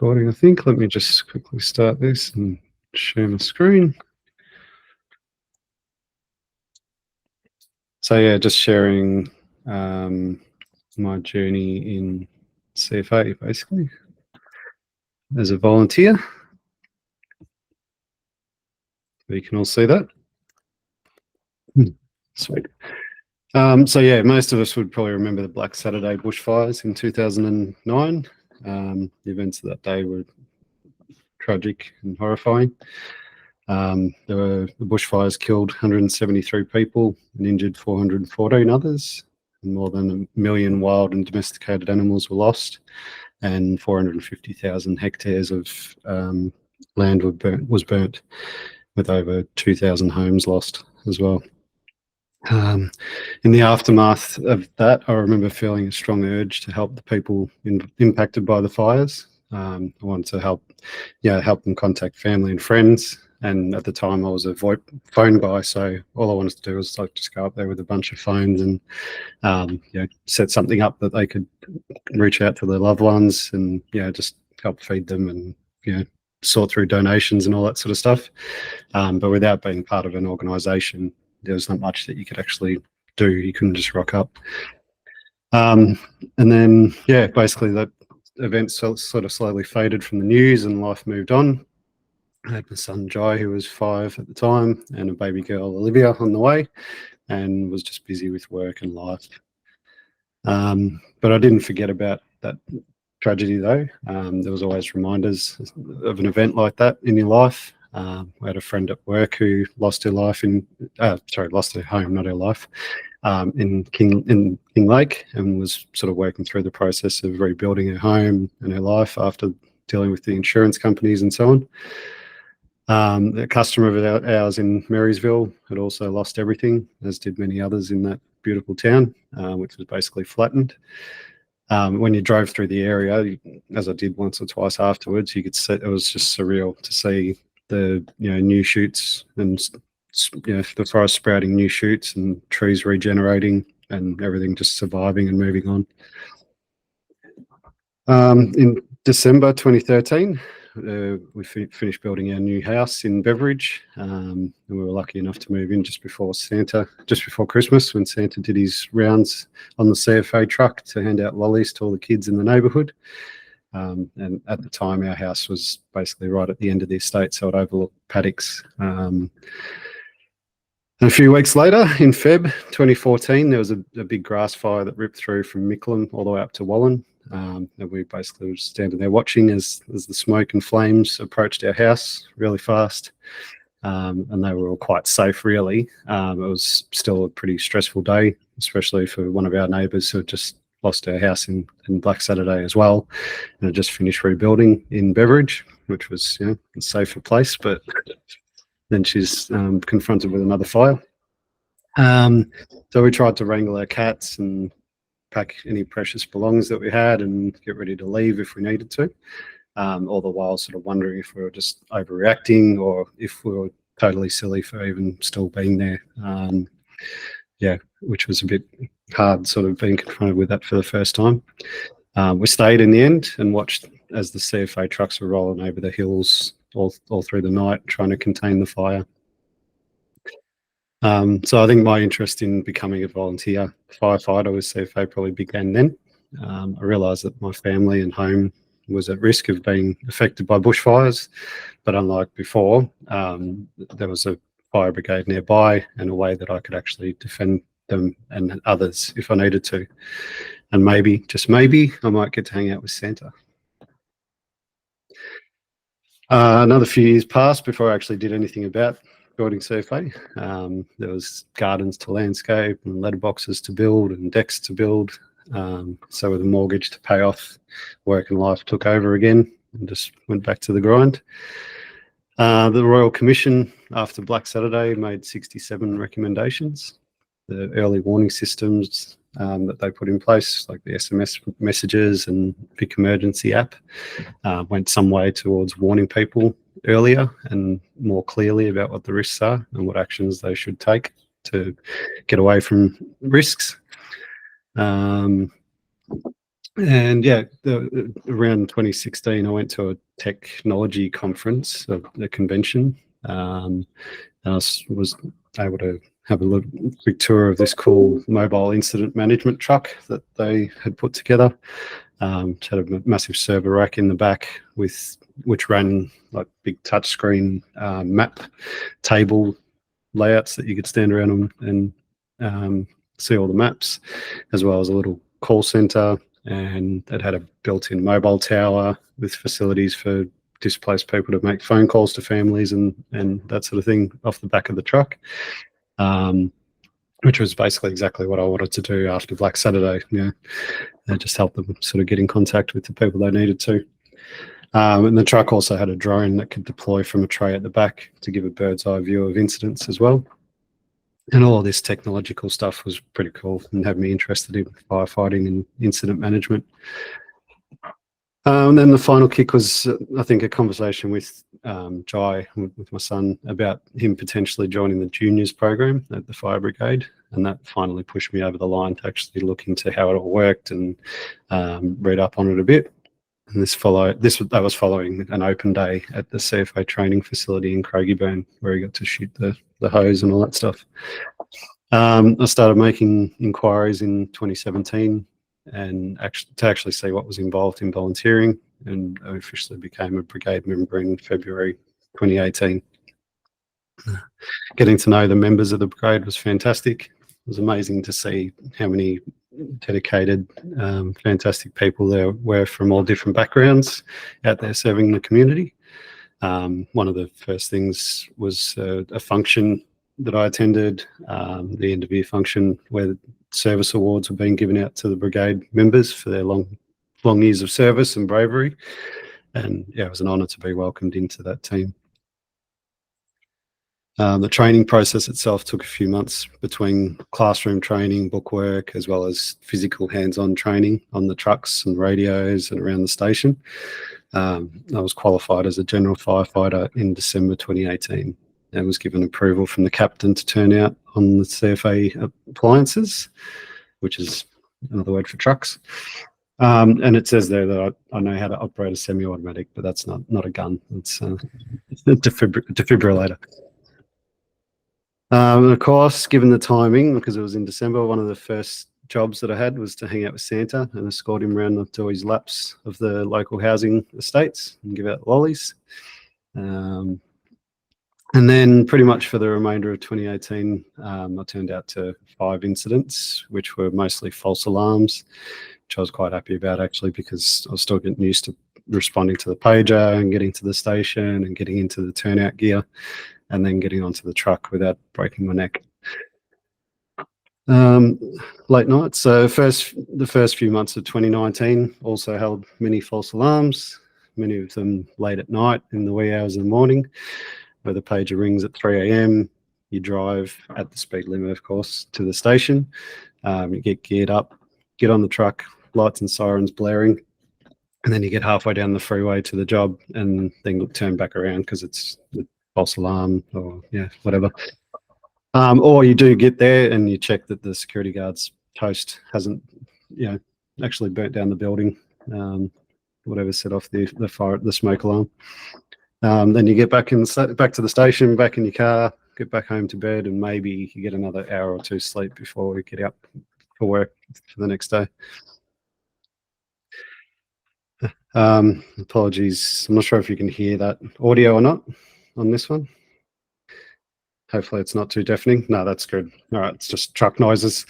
recording, I think. Let me just quickly start this and share my screen. So yeah, just sharing my journey in CFA basically as a volunteer. You can all see that. Sweet. So yeah, most of us would probably remember the Black Saturday bushfires in 2009. The events of that day were tragic and horrifying. The bushfires killed 173 people and injured 414 others. And more than 1 million wild and domesticated animals were lost, and 450,000 hectares of land was burnt, with over 2,000 homes lost as well. In the aftermath of that, I remember feeling a strong urge to help the people impacted by the fires. I wanted to help them contact family and friends. And at the time, I was a phone guy, so all I wanted to do was like just go up there with a bunch of phones and set something up that they could reach out to their loved ones and just help feed them and sort through donations and all that sort of stuff. But without being part of an organisation, there was not much that you could actually do. You couldn't just rock up. And then basically that event sort of slowly faded from the news and life moved on. I had my son Jai, who was 5 at the time, and a baby girl Olivia on the way, and was just busy with work and life. But I didn't forget about that tragedy though. There was always reminders of an event like that in your life. I had a friend at work who lost her home, not her life, in King Lake, and was sort of working through the process of rebuilding her home and her life after dealing with the insurance companies and so on. A customer of ours in Marysville had also lost everything, as did many others in that beautiful town, which was basically flattened. When you drove through the area, as I did once or twice afterwards, you could see it was just surreal to see the new shoots and the forest sprouting new shoots and trees regenerating and everything just surviving and moving on. In December 2013, we finished building our new house in Beveridge, and we were lucky enough to move in just before Christmas, when Santa did his rounds on the CFA truck to hand out lollies to all the kids in the neighbourhood. And at the time, our house was basically right at the end of the estate, so it overlooked paddocks. And a few weeks later, in Feb 2014, there was a big grass fire that ripped through from Mickleham all the way up to Wallen. And we basically were standing there watching as the smoke and flames approached our house really fast. And they were all quite safe, really. It was still a pretty stressful day, especially for one of our neighbours who had just lost her house in Black Saturday as well, and had just finished rebuilding in Beveridge, which was a safer place, but then she's confronted with another fire. So we tried to wrangle our cats and pack any precious belongings that we had and get ready to leave if we needed to, all the while sort of wondering if we were just overreacting or if we were totally silly for even still being there. Which was a bit hard sort of being confronted with that for the first time. We stayed in the end and watched as the CFA trucks were rolling over the hills all through the night, trying to contain the fire. So I think my interest in becoming a volunteer firefighter with CFA probably began then. I realised that my family and home was at risk of being affected by bushfires, but unlike before, there was a fire brigade nearby and a way that I could actually defend them and others if I needed to. And maybe, just maybe, I might get to hang out with Santa. Another few years passed before I actually did anything about building CFA. There was gardens to landscape and letterboxes to build and decks to build. So with a mortgage to pay off, work and life took over again and just went back to the grind. The Royal Commission after Black Saturday made 67 recommendations. The early warning systems that they put in place, like the SMS messages and Vic Emergency app, went some way towards warning people earlier and more clearly about what the risks are and what actions they should take to get away from risks. And yeah, around 2016, I went to a technology conference, a convention, and I was able to have a quick tour of this cool mobile incident management truck that they had put together. It had a massive server rack in the back which ran like big touchscreen map table layouts that you could stand around and see all the maps, as well as a little call center, and it had a built-in mobile tower with facilities for displaced people to make phone calls to families and that sort of thing off the back of the truck, which was basically exactly what I wanted to do after Black Saturday. It just helped them sort of get in contact with the people they needed to. And the truck also had a drone that could deploy from a tray at the back to give a bird's eye view of incidents as well. And all of this technological stuff was pretty cool and had me interested in firefighting and incident management. And then the final kick was, I think, a conversation with Jai, with my son, about him potentially joining the juniors program at the fire brigade. And that finally pushed me over the line to actually look into how it all worked and read up on it a bit. And that was following an open day at the CFA training facility in Craigieburn, where he got to shoot the hose and all that stuff. I started making inquiries in 2017 and actually see what was involved in volunteering, and I officially became a brigade member in February 2018. Getting to know the members of the brigade was fantastic. It was amazing to see how many dedicated, fantastic people there were from all different backgrounds out there serving the community. One of the first things was a function that I attended, the end of year function, where service awards were being given out to the brigade members for their long years of service and bravery. And yeah, it was an honour to be welcomed into that team. The training process itself took a few months between classroom training, bookwork, as well as physical hands-on training on the trucks and radios and around the station. I was qualified as a general firefighter in December 2018 and was given approval from the captain to turn out on the CFA appliances, which is another word for trucks. And it says there that I know how to operate a semi-automatic, but that's not a gun. It's a defibrillator. Of course, given the timing, because it was in December, one of the first jobs that I had was to hang out with Santa and escort him around to his laps of the local housing estates and give out lollies. And then pretty much for the remainder of 2018, I turned out to 5 incidents, which were mostly false alarms, which I was quite happy about actually, because I was still getting used to responding to the pager and getting to the station and getting into the turnout gear and then getting onto the truck without breaking my neck. Late nights. So the first few months of 2019 also held many false alarms, many of them late at night in the wee hours of the morning, where the pager rings at 3 a.m. You drive at the speed limit, of course, to the station. You get geared up, get on the truck, lights and sirens blaring, and then you get halfway down the freeway to the job and then turn back around because it's a false alarm or whatever. Or you do get there and you check that the security guard's toast hasn't, actually burnt down the building, whatever set off the fire, the smoke alarm. Then you get back to the station, back in your car, get back home to bed, and maybe you get another hour or 2 sleep before we get out for work for the next day. Apologies, I'm not sure if you can hear that audio or not on this one. Hopefully it's not too deafening. No, that's good. All right, it's just truck noises.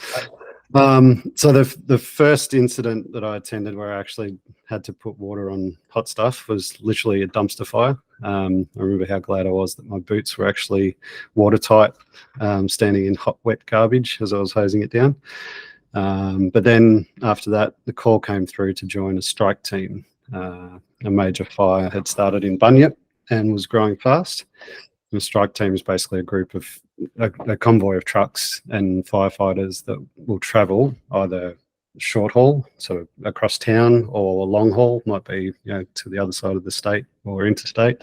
So the first incident that I attended where I actually had to put water on hot stuff was literally a dumpster fire. I remember how glad I was that my boots were actually watertight, standing in hot, wet garbage as I was hosing it down. But then after that, the call came through to join a strike team. A major fire had started in Bunyip and was growing fast. The strike team is basically a convoy of trucks and firefighters that will travel either short haul, so across town, or long haul, might be to the other side of the state or interstate,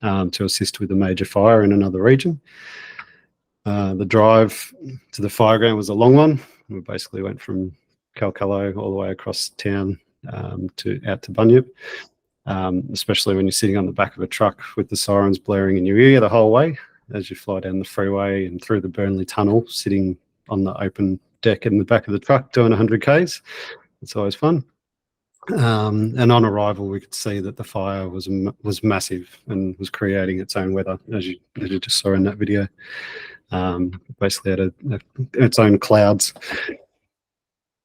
to assist with a major fire in another region. The drive to the fireground was a long one. We basically went from Calcalo all the way across town out to Bunyip, especially when you're sitting on the back of a truck with the sirens blaring in your ear the whole way as you fly down the freeway and through the Burnley Tunnel, sitting on the open deck in the back of the truck doing 100 Ks. It's always fun. And on arrival, we could see that the fire was massive and was creating its own weather, as you just saw in that video. Basically had its own clouds.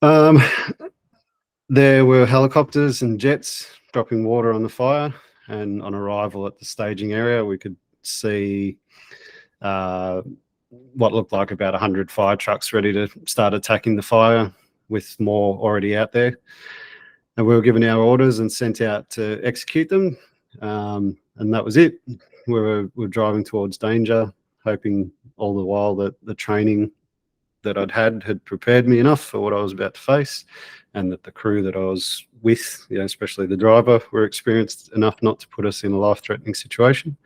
There were helicopters and jets dropping water on the fire, and on arrival at the staging area, we could see what looked like about 100 fire trucks ready to start attacking the fire, with more already out there. And we were given our orders and sent out to execute them, and that was it. We were driving towards danger, hoping all the while that the training that I'd had prepared me enough for what I was about to face, and that the crew that I was with, especially the driver, were experienced enough not to put us in a life-threatening situation.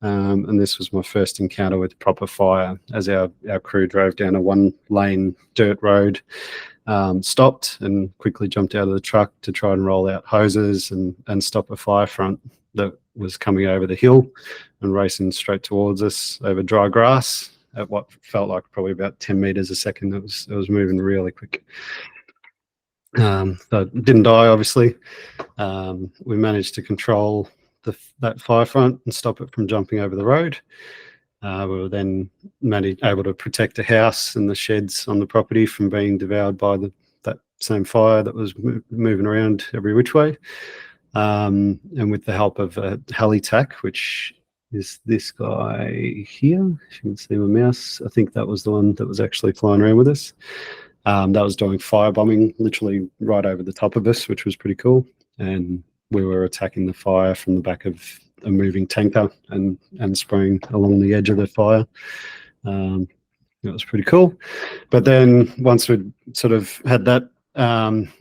And this was my first encounter with proper fire, as our crew drove down a one-lane dirt road, stopped and quickly jumped out of the truck to try and roll out hoses and stop a fire front that was coming over the hill and racing straight towards us over dry grass at what felt like probably about 10 meters a second. It was moving really quick. So it didn't die, obviously. We managed to control that fire front and stop it from jumping over the road. We were then able to protect the house and the sheds on the property from being devoured by that same fire that was moving around every which way. And with the help of a heli-tac, which is this guy here, if you can see my mouse, I think that was the one that was actually flying around with us. That was doing firebombing literally right over the top of us, which was pretty cool. And we were attacking the fire from the back of a moving tanker and spraying along the edge of the fire. It was pretty cool. But then once we'd sort of had that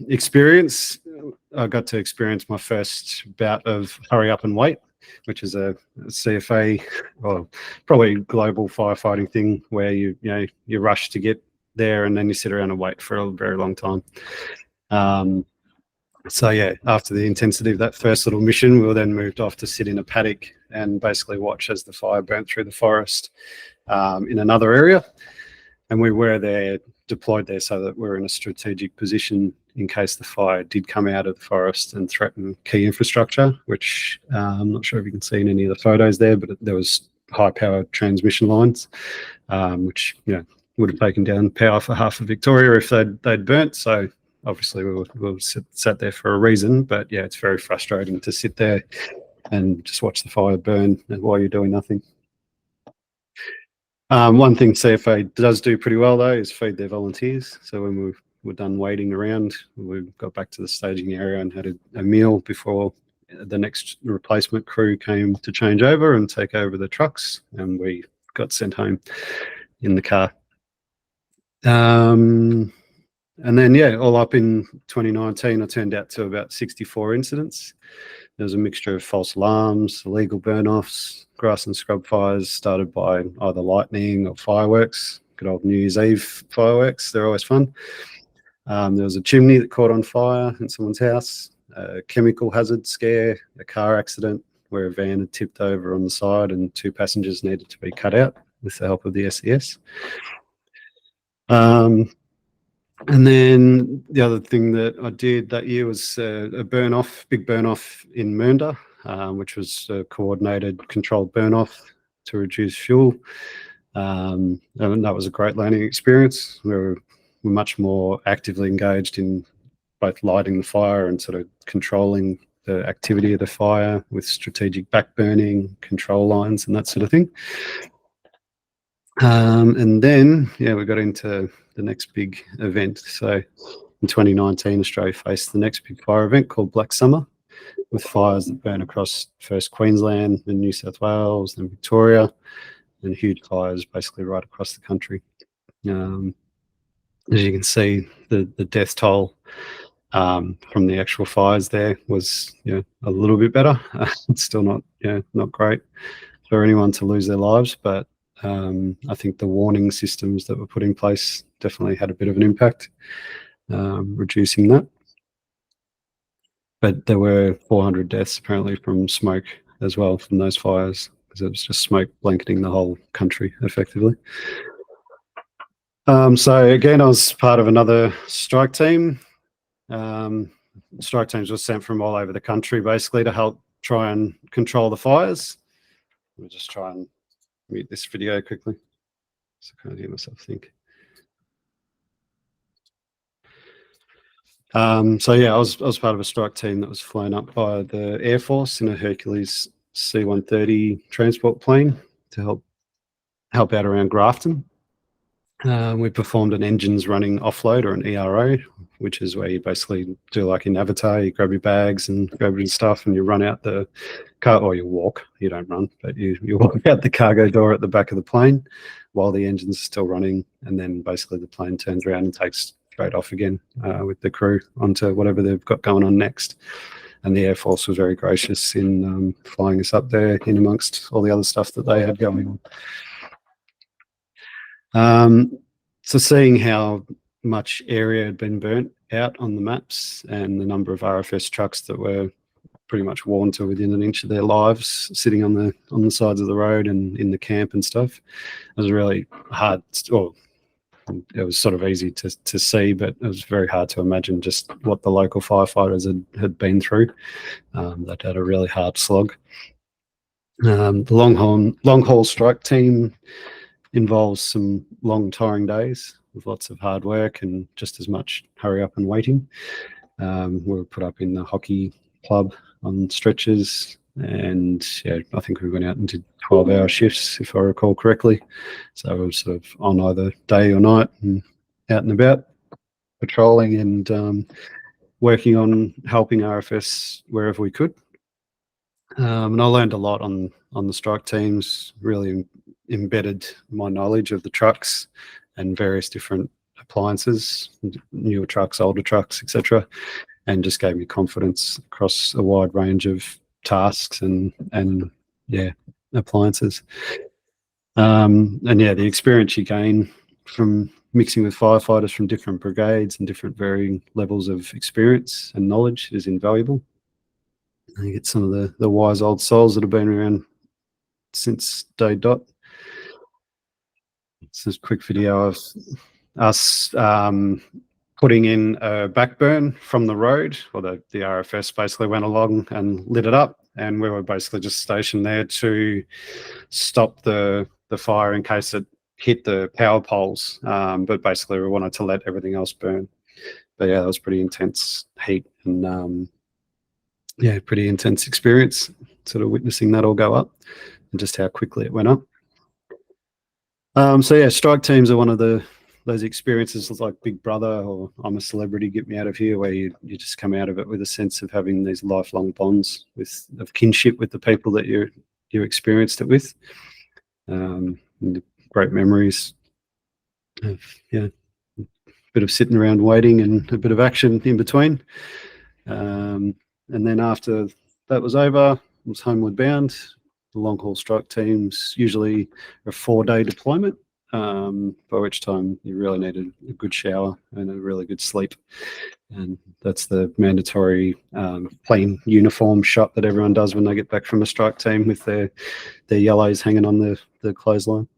experience, I got to experience my first bout of hurry up and wait, which is a CFA, or probably global firefighting thing, where you rush to get there and then you sit around and wait for a very long time. So yeah, after the intensity of that first little mission, we were then moved off to sit in a paddock and basically watch as the fire burnt through the forest in another area. And we were deployed there so that we're in a strategic position in case the fire did come out of the forest and threaten key infrastructure, which I'm not sure if you can see in any of the photos there, but there was high power transmission lines, which would have taken down power for half of Victoria if they'd burnt. So obviously we were sat there for a reason, but yeah, it's very frustrating to sit there and just watch the fire burn while you're doing nothing. One thing CFA does do pretty well, though, is feed their volunteers. So when we were done waiting around, we got back to the staging area and had a meal before the next replacement crew came to change over and take over the trucks, and we got sent home in the car. And then, yeah, all up in 2019, I turned out to about 64 incidents. There was a mixture of false alarms, illegal burn-offs, grass and scrub fires started by either lightning or fireworks. Good old New Year's Eve fireworks, they're always fun. There was a chimney that caught on fire in someone's house, a chemical hazard scare, a car accident where a van had tipped over on the side and 2 passengers needed to be cut out with the help of the SES. And then the other thing that I did that year was a big burn-off in Mernda, which was a coordinated, controlled burn-off to reduce fuel. And that was a great learning experience. We were much more actively engaged in both lighting the fire and sort of controlling the activity of the fire with strategic backburning, control lines, and that sort of thing. And then, yeah, we got into the next big event. So in 2019, Australia faced the next big fire event called Black Summer, with fires that burn across first Queensland, then New South Wales, then Victoria, and huge fires basically right across the country. As you can see, the death toll from the actual fires there was a little bit better. It's still not great for anyone to lose their lives, but I think the warning systems that were put in place definitely had a bit of an impact, reducing that. but there were 400 deaths apparently from smoke as well from those fires, because it was just smoke blanketing the whole country effectively. So again, I was part of another strike team. Strike teams were sent from all over the country basically to help try and control the fires. Let me just try and mute this video quickly so I can't hear myself think. So yeah, I was part of a strike team that was flown up by the Air Force in a Hercules C-130 transport plane to help out around Grafton. We performed an engines running offload, or an ERO, which is where you basically do like in Avatar, you grab your bags and grab your stuff and you run out the car, or you walk, you don't run, but you walk out the cargo door at the back of the plane while the engine's still running, and then basically the plane turns around and takes straight off again with the crew onto whatever they've got going on next. And the Air Force was very gracious in flying us up there in amongst all the other stuff that they had going on. So seeing how much area had been burnt out on the maps and the number of RFS trucks that were pretty much worn to within an inch of their lives sitting on the sides of the road and in the camp and stuff, it was really hard. Or it was sort of easy to see, but it was very hard to imagine just what the local firefighters had been through. They'd had a really hard slog. The long haul strike team involves some long tiring days with lots of hard work and just as much hurry up and waiting. We were put up in the hockey club on stretchers, and yeah, I think we went out and did 12-hour shifts, if I recall correctly. So we were sort of on either day or night and out and about patrolling and working on helping RFS wherever we could. And I learned a lot on the strike teams, really embedded my knowledge of the trucks and various different appliances, newer trucks, older trucks, etc., and just gave me confidence across a wide range of tasks and yeah, appliances. And yeah, the experience you gain from mixing with firefighters from different brigades and different varying levels of experience and knowledge is invaluable. You get some of the wise old souls that have been around since day dot. It's this quick video of us putting in a backburn from the road, or the RFS basically went along and lit it up, and we were basically just stationed there to stop the fire in case it hit the power poles, but basically we wanted to let everything else burn. But yeah, that was pretty intense heat and yeah, pretty intense experience, sort of witnessing that all go up and just how quickly it went up. So yeah, strike teams are one of those experiences like Big Brother or I'm a Celebrity, Get Me Out of Here, where you just come out of it with a sense of having these lifelong bonds of kinship with the people that you experienced it with. And great memories of, yeah, a bit of sitting around waiting and a bit of action in between. And then after that was over, I was homeward bound. The long haul strike teams usually a 4-day deployment, by which time you really needed a good shower and a really good sleep. And that's the mandatory plain uniform shot that everyone does when they get back from a strike team with their yellows hanging on the clothesline.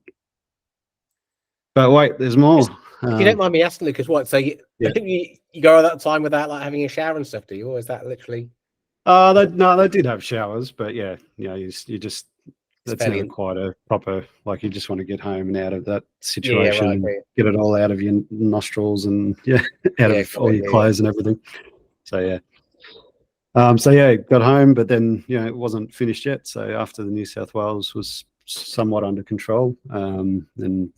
But wait, there's more. If you don't mind me asking, Lucas, what? So you go at that time without like having a shower and stuff, do you? Or is that literally? No, they did have showers, but yeah, you just that's never quite a proper, like, you just want to get home and out of that situation and get it all out of your nostrils and out of all your clothes and everything. So yeah, got home, but then it wasn't finished yet. So after the New South Wales was somewhat under control, and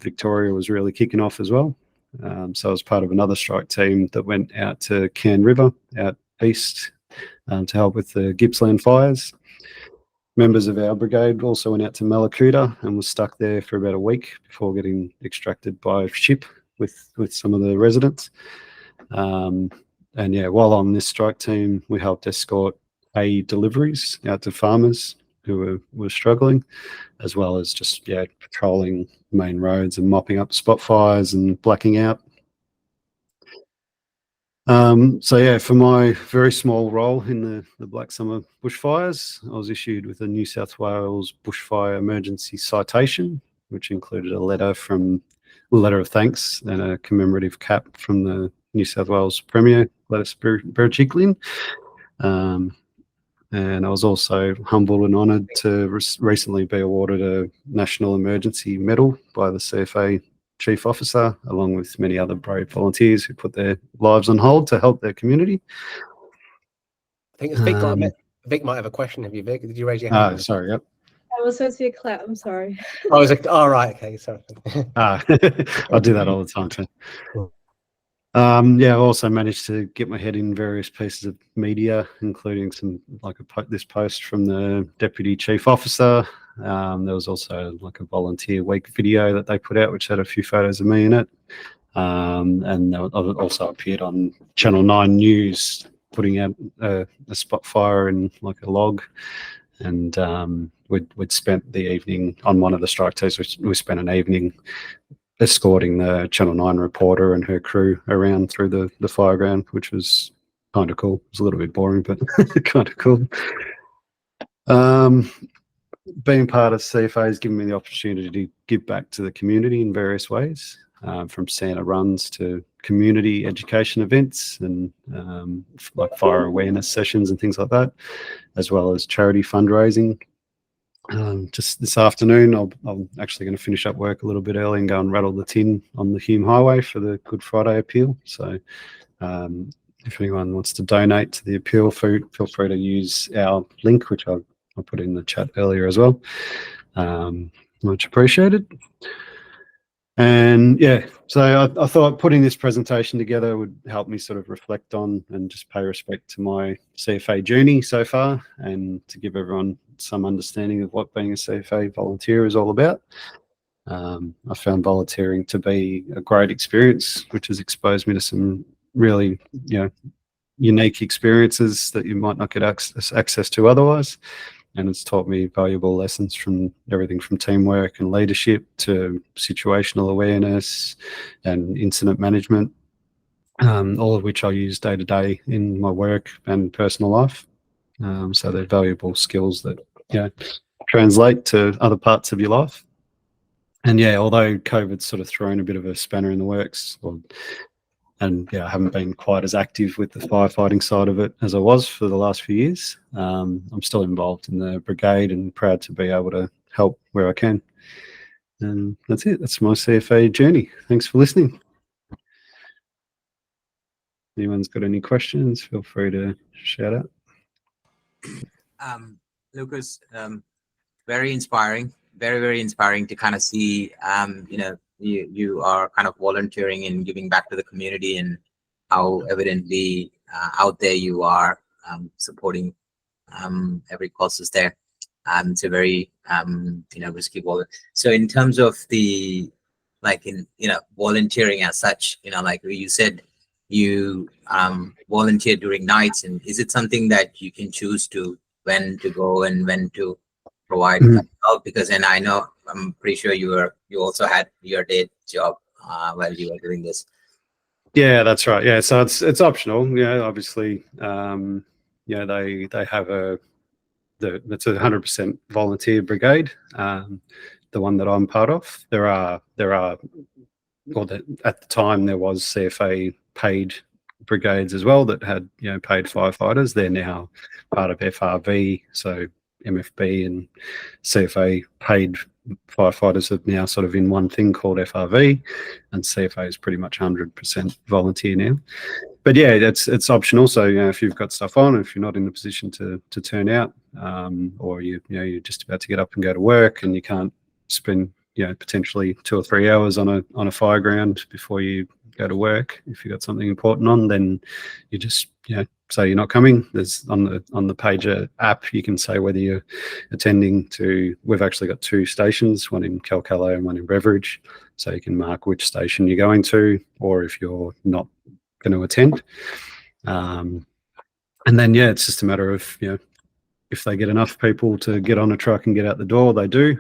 Victoria was really kicking off as well. So I was part of another strike team that went out to Cairn River out east to help with the Gippsland fires. Members of our brigade also went out to Mallacoota and was stuck there for about a week before getting extracted by ship with some of the residents. And yeah, while on this strike team, we helped escort aid deliveries out to farmers who were struggling, as well as just patrolling main roads and mopping up spot fires and blacking out. So yeah, for my very small role in the Black Summer bushfires, I was issued with a New South Wales bushfire emergency citation, which included a letter of thanks and a commemorative cap from the New South Wales Premier, Gladys Berejiklian. And I was also humbled and honoured to recently be awarded a National Emergency Medal by the CFA Chief Officer, along with many other brave volunteers who put their lives on hold to help their community. I think it's Vic might have a question. Have you, Vic? Did you raise your hand? Sorry, yep. I was supposed to be a clap. I'm sorry. I was like, oh, right, okay, sorry. I do that all the time too. Yeah, I also managed to get my head in various pieces of media, including some this post from the Deputy Chief Officer. There was also like a volunteer week video that they put out, which had a few photos of me in it. And I also appeared on Channel 9 News, putting out a spot fire in like a log. And we'd spent the evening on one of the strike days. We spent an evening escorting the Channel 9 reporter and her crew around through the fireground, which was kind of cool. It was a little bit boring, but kind of cool. Being part of CFA has given me the opportunity to give back to the community in various ways, from Santa runs to community education events and like fire awareness sessions and things like that, as well as charity fundraising. Just this afternoon, I'm actually going to finish up work a little bit early and go and rattle the tin on the Hume Highway for the Good Friday appeal. So if anyone wants to donate to the appeal, feel free to use our link, which I put in the chat earlier as well. Much appreciated. And yeah, so I thought putting this presentation together would help me sort of reflect on and just pay respect to my CFA journey so far, and to give everyone some understanding of what being a CFA volunteer is all about. I found volunteering to be a great experience, which has exposed me to some really, unique experiences that you might not get access to otherwise. And it's taught me valuable lessons from everything from teamwork and leadership to situational awareness and incident management, all of which I use day to day in my work and personal life. So they're valuable skills that translate to other parts of your life. And yeah, although COVID's sort of thrown a bit of a spanner in the works, I haven't been quite as active with the firefighting side of it as I was for the last few years, I'm still involved in the brigade and proud to be able to help where I can. And that's it. That's my CFA journey. Thanks for listening. Anyone's got any questions, feel free to shout out. Lucas, very inspiring, very inspiring to kind of see, you are kind of volunteering and giving back to the community, and how evidently out there you are supporting every causes there. It's a very risky volunteer. So in terms of the volunteering as such, like you said, you volunteer during nights, and is it something that you can choose to when to go and when to provide help? Because then I'm pretty sure you also had your day job while you were doing this. Yeah, that's right. Yeah, so it's optional. Obviously, they have it's a 100% volunteer brigade. The one that I'm part of, at the time there was CFA paid brigades as well that had paid firefighters. They're now part of FRV, so MFB and CFA paid firefighters are now sort of in one thing called FRV, and CFA is pretty much 100% volunteer now. But yeah, it's optional. So if you've got stuff on, if you're not in the position to turn out, or you're just about to get up and go to work, and you can't spend potentially 2 or 3 hours on a fire ground before you go to work, if you've got something important on, then you just say you're not coming. There's on the Pager app, you can say whether you're attending to. We've actually got 2 stations, one in Calcalo and one in Beveridge, so you can mark which station you're going to, or if you're not going to attend. And then it's just a matter of if they get enough people to get on a truck and get out the door, they do.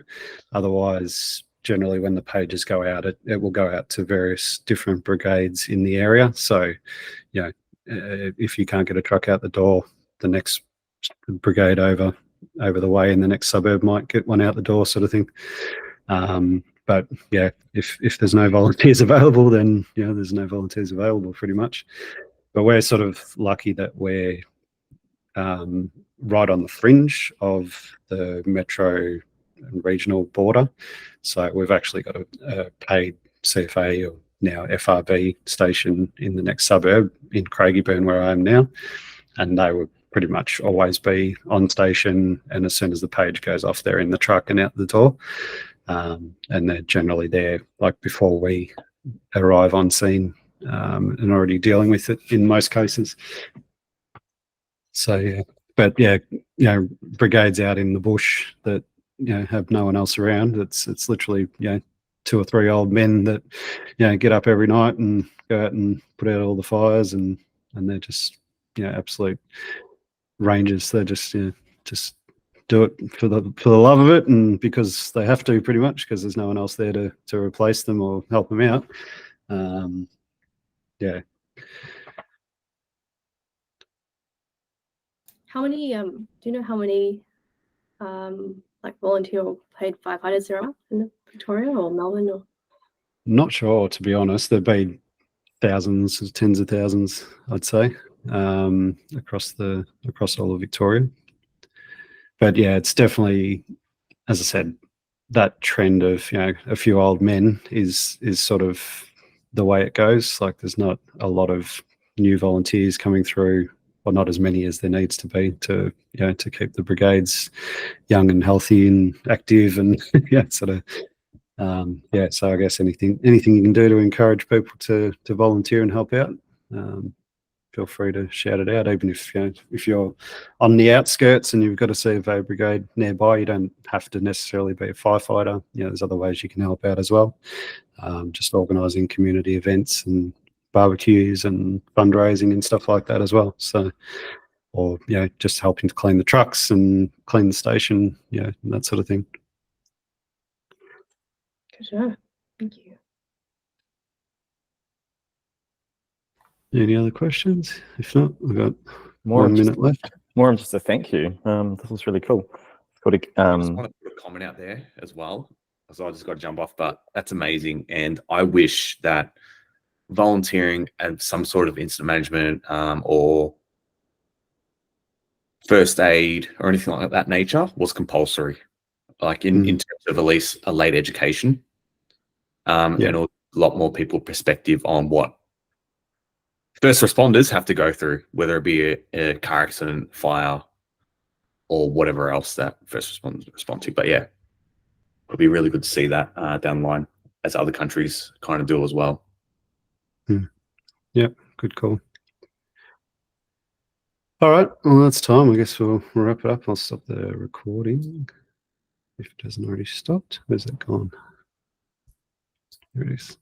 Otherwise, generally when the pages go out, it will go out to various different brigades in the area. So if you can't get a truck out the door, the next brigade over the way in the next suburb might get one out the door, sort of thing. But yeah, if there's no volunteers available, then there's no volunteers available pretty much. But we're sort of lucky that we're right on the fringe of the metro and regional border. So we've actually got a paid CFA, or now FRB, station in the next suburb in Craigieburn, where I am now. And they would pretty much always be on station. And as soon as the page goes off, they're in the truck and out the door. And they're generally there like before we arrive on scene, and already dealing with it in most cases. So yeah, but yeah, brigades out in the bush that have no one else around. It's literally 2 or 3 old men that get up every night and go out and put out all the fires, and they're just absolute rangers. They're just do it for the love of it, and because they have to, pretty much, because there's no one else there to replace them or help them out. Yeah. How many, do you know how many like volunteer or paid firefighters there are in Victoria or Melbourne? Or? Not sure, to be honest. There've been thousands, tens of thousands, I'd say, across all of Victoria. But yeah, it's definitely, as I said, that trend of a few old men is sort of the way it goes. Like, there's not a lot of new volunteers coming through, or not as many as there needs to be to keep the brigades young and healthy and active, and sort of so I guess anything you can do to encourage people to volunteer and help out, feel free to shout it out. Even if you're on the outskirts and you've got a CFA brigade nearby, you don't have to necessarily be a firefighter. There's other ways you can help out as well. Just organising community events and barbecues and fundraising and stuff like that as well. So, or just helping to clean the trucks and clean the station, and that sort of thing. Good to know. Thank you. Any other questions? If not, we've got More 1 minute left. More than just a thank you. This was really cool. I just want to put a comment out there as well. So I just got to jump off, but that's amazing. And I wish that volunteering and some sort of incident management or first aid or anything like that nature was compulsory, like in terms of at least a late education, and a lot more people perspective on what first responders have to go through, whether it be a car accident, fire, or whatever else that first responders respond to. But yeah, it'll be really good to see that down the line, as other countries kind of do as well. Yeah, good call. All right, well, that's time. I guess we'll wrap it up. I'll stop the recording if it hasn't already stopped. Where's it gone? There it is.